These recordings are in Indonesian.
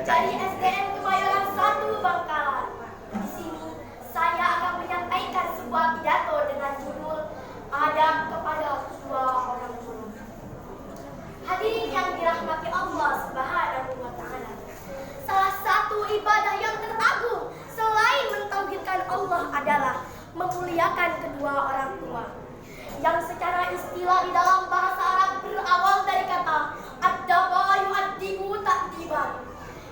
dari SDN Kemayoran 1 Bangkalan. Di sini saya akan menyampaikan sebuah pidato dengan judul Adab kepada kedua orang tua. Hadirin yang dirahmati Allah Subhanahu wa Ta'ala, salah satu ibadah yang teragung selain mentauhidkan Allah adalah memuliakan kedua orang tua, yang secara istilah di dalam bahasa Arab berawal dari kata ad-daba yu'addibu ta'diban,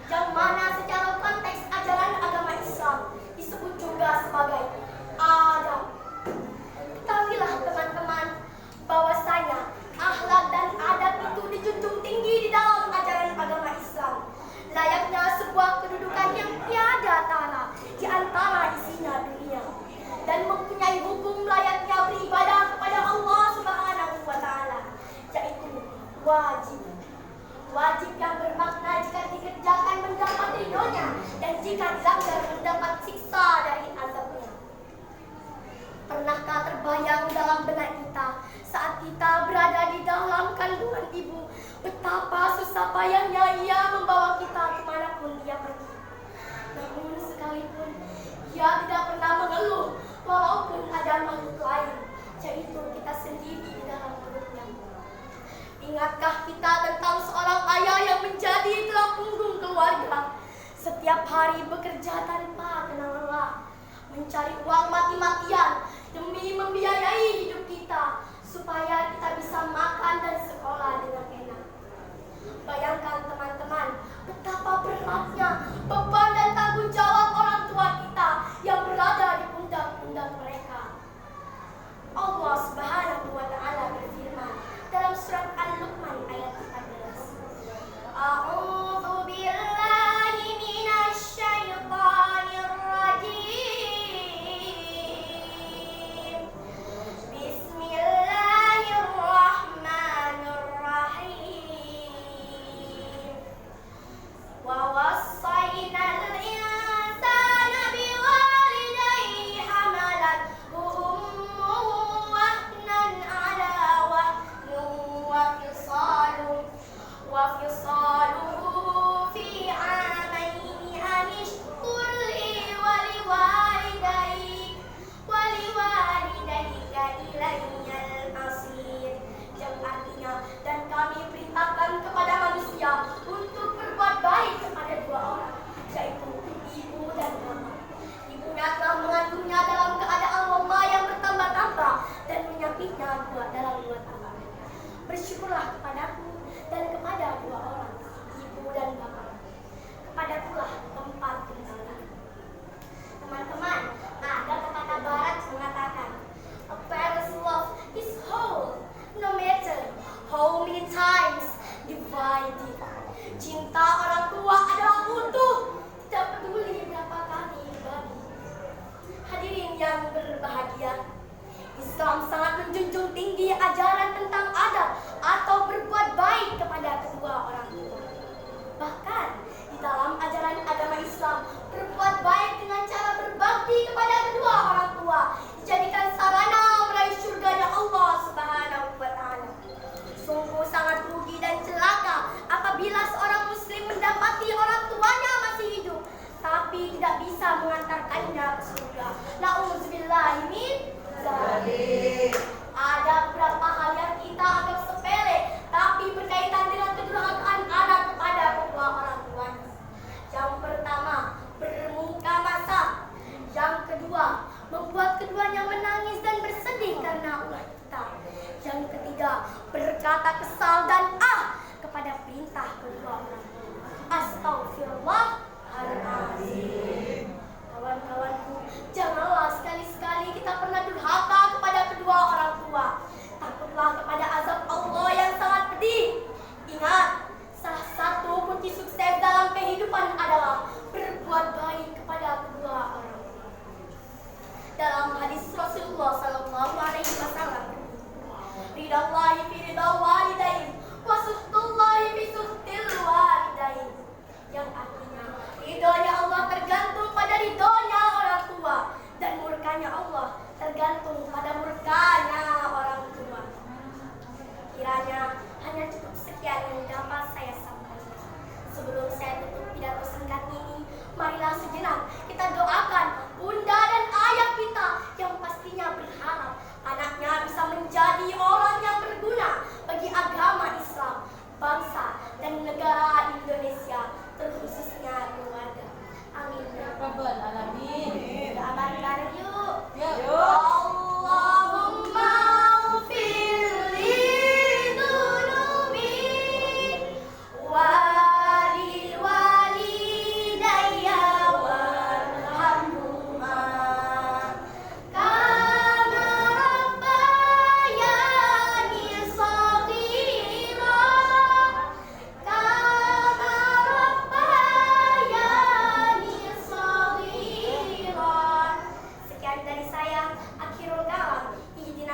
yang mana secara konteks ajaran agama Islam disebut juga sebagai adab. Ketahuilah teman-teman bahwasanya akhlak dan adab itu dijunjung tinggi di dalam ajaran agama Islam, layaknya sebuah kedudukan yang tiada tara di antara isinya dunia, dan mempunyai hukum layaknya beribadah kepada Allah Subhanahu wa Ta'ala, yaitu wajib. Wajib yang bermakna jika dikerjakan mendapat ridhonya, dan jika dilanggar mendapat siksa dari azabnya. Pernahkah terbayang dalam benak kita saat kita berada di dalam kandungan ibu, betapa susah payahnya ia membawa kita kemanapun dia pergi? Namun sekalipun ia tidak pernah mengeluh, walaupun ada makhluk lain, yaitu kita sendiri di dalam perutnya. Ingatkah kita tentang seorang ayah yang menjadi tulang punggung keluarga, setiap hari bekerja tanpa kenal lelah, mencari uang mati-matian demi membiayai hidup kita, supaya kita bisa makan dan sekolah dengan enak. Bayangkan teman-teman, betapa beratnya beban dan tanggung jawab orang tua kita yang berada di pundak-pundak mereka. Allah Subhanahu wa Ta'ala berfirman dalam surat Al-Luqman ayat 14. A'udzu billahi minasy syaithanir rajim. Bismillahirrahmanirrahim. Wa wassaynal insana biwalidayhi hamalathu ummuhu wahnan ala wahnin wa fisaluhu fi 'amaini an ishkur li wa liwalidayka ilayyal masir. Yang artinya, dan kami perintahkan kepada manusia untuk berbuat baik kepada dua orang, yaitu ibu dan bapak. Ibunya telah mengandungnya dalam keadaan lemah yang bertambah-tambah dan menyakitnya dalam 2 tahun. Bersyukurlah kepadaku dan kepada dua orang, ibu dan bapak. Kepadakulah tempat kembali. Teman-teman, ada kata barat mengatakan, a parent's love is whole, no matter how many times divided. Cinta orang tua adalah utuh, tidak peduli berapa kali dibagi. Hadirin yang berbahagia, Islam sangat menjunjung tinggi ajaran tentang adab atau berbuat baik kepada kedua orang tua. Bahkan di dalam ajaran agama Islam, berbuat baik dengan cara berbakti kepada kedua orang tua dijadikan sarana meraih surganya Allah Subhanahu wa Ta'ala. Sungguh sangat rugi dan celaka apabila seorang muslim mendapati orang tuanya masih hidup tapi tidak bisa mengantarkannya ke surga. Na'udzubillahi min dzalik. Ada beberapa hal yang kita anggap sepele tapi berkaitan dengan kedurhakaan anak kepada kedua orang tuanya. Yang pertama, bermuka masa. Yang kedua, membuat keduanya menangis dan bersedih karena ulah kita. Yang ketiga, berkata kesal dan kepada perintah kedua orang tua. Astaghfirullahaladzim. Kawan-kawanku, janganlah sekali-sekali kita pernah durhaka kepada kedua orang tua. Takutlah kepada azab Allah yang sangat pedih. Ingat, salah satu kunci sukses dalam kehidupan adalah berbuat baik kepada kedua orang tua. Dalam hadis Rasulullah sallallahu alaihi wasallam, ridallahi fi ridal walidain wa suhtullahi fi suhtil walidain, yang artinya ridhonya Allah tergantung pada ridhonya orang tua, dan murkanya Allah tergantung pada murkanya orang tua. Kiranya hanya cukup sekian yang dapat saya sampaikan. Sebelum saya tutup pidato singkat ini, marilah sejenak kita doakan bunda dan ayah kita yang pastinya berharap anaknya bisa menjadi orang yang berguna bagi agama Islam, bangsa, dan negara Indonesia, terkhususnya keluarga. Amin. Ya Rabbal Alamin. Kita bareng-bareng yuk. Yuk. Allahumma ufirli dunubi wali walidayya warhamhuma kama rabbayani shaghira kama rabbayani shaghira. Sekian dari saya, akhirul kalam. Ihdina